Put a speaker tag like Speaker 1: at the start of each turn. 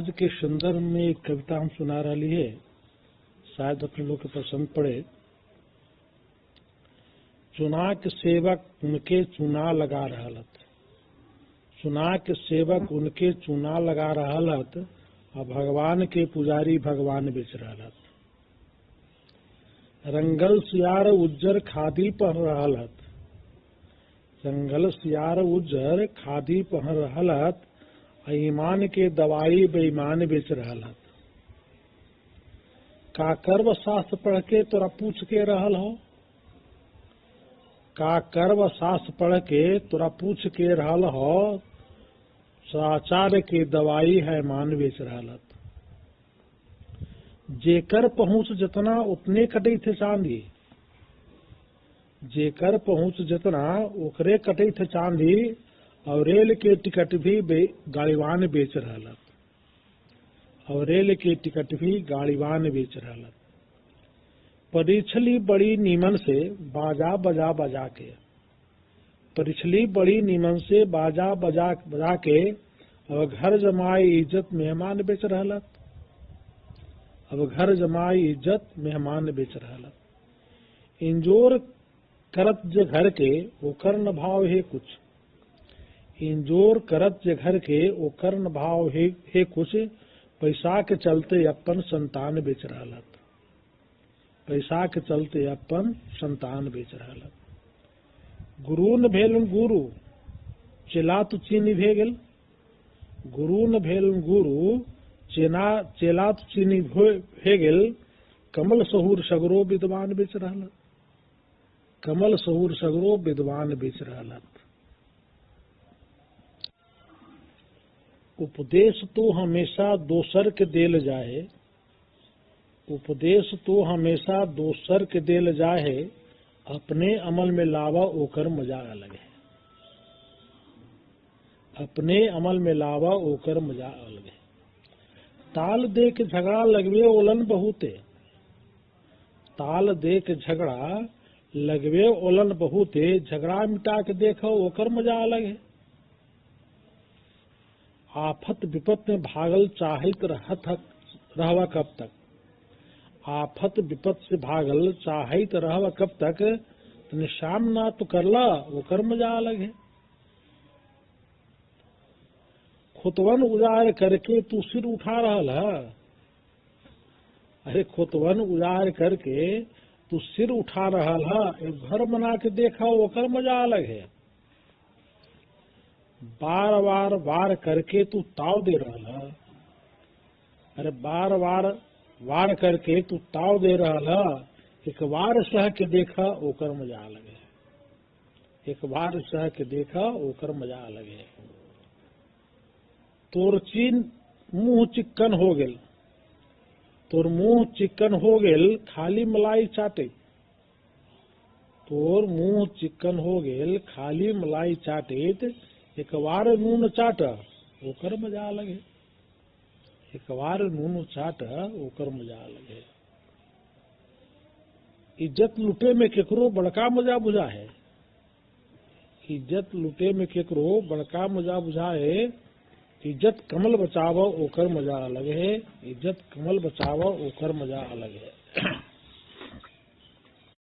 Speaker 1: आज के संदर्भ में एक कविता हम सुना रही है, शायद अपने लोग के पसंद पड़े। चुना के सेवक उनके चुना लगा रहलत, चुना के सेवक उनके चुना लगा रहलत, और भगवान के पुजारी भगवान बेच रहलत। रंगल सियार उज्जर खादी पहन रहलत, रंगल सियार उज्जर खादी पहन रहलत, ईमान के दवाई बेईमान बेच रहलत। का कर्म शास्त्र पढ़ के तोरा पूछ के रहल हो, का कर्म शास्त्र पढ़ के तोरा पूछ के रहल हो, सदाचार के दवाई है मान बेच रहलत। जेकर पहुँच जितना उतने कटे थे चांदी, जेकर पहुँच जितना ओकरे कटे थे चांदी, और रेल के टिकट भी गाड़ीवान बेच रहलत, और रेल के टिकट भी गाड़ीवान बेच रहलत। परिछली बड़ी नीमन से बाजा बजा बजा के, परिछली बड़ी नीमन से बाजा बजा बजा के, और घर जमाई इज्जत मेहमान बेच रहलत, अब घर जमाई इज्जत मेहमान बेच रहलत। इंजोर करत जे घर के ओकर न भाव है कुछ, इंजोर करत जे घर के ओकर न भाव है कुछ, पैसा के चलते अपन संतान बेच रहलत, पैसा के चलते अपन संतान बेच रहलत। गुरु न भेलन गुरु चेला तो चीनी भे गेल, गुरु न भेलन गुरु चेला तो चीनी भे गेल। कमल सहुर सगरो विद्वान बेच रहलत, कमल सहुर सगरो विद्वान बेच रहलत। उपदेश तो हमेशा दोसर के देल जाए, उपदेश तो हमेशा दोसर के देल जाए, अपने अमल में लावा ओकर मजा अलग है, अपने अमल में लावा ओकर मजा अलग है। ताल दे के झगड़ा लगवे ओलन बहुते, ताल दे के झगड़ा लगवे ओलन बहुते, झगड़ा मिटा के देखो ओकर मजा अलग है। आफत विपत में भागल चाहत रहवा कब तक, आफत विपत से भागल चाहत रहवा कब तक, तने सामना तो करला ओकर मजा अलग है। खुतवन उजाड़ करके तू सिर उठा रहल है, अरे खुतवन उजाड़ करके तू सिर उठा रहल है, एक घर बना के देखा ओकर मजा अलग है। बार बार वार करके तू ताव दे रहल है, अरे बार बार वार करके तू ताव दे रहल है, एक बार सह के देखा ओकर मजा अलग है, एक बार सह के देखा ओकर मजा अलग है। तोर चीन मुंह चिक्कन हो गेल, तोर मुंह चिक्कन हो गेल खाली मलाई चाटे, तोर मुंह चिक्कन हो गेल खाली मलाई चाटे, एक बार नून चाट ओकर मजा अलग है, एक बार नून चाट ओकर मजा अलग है। इज्जत लुटे में केकरो बड़का मजा बुझा है, इज्जत लुटे में केकरो बड़का मजा बुझा है। इज्जत कमल बचाव ओकर मजा अलग है, इज्जत कमल बचाव ओकर मजा अलग है।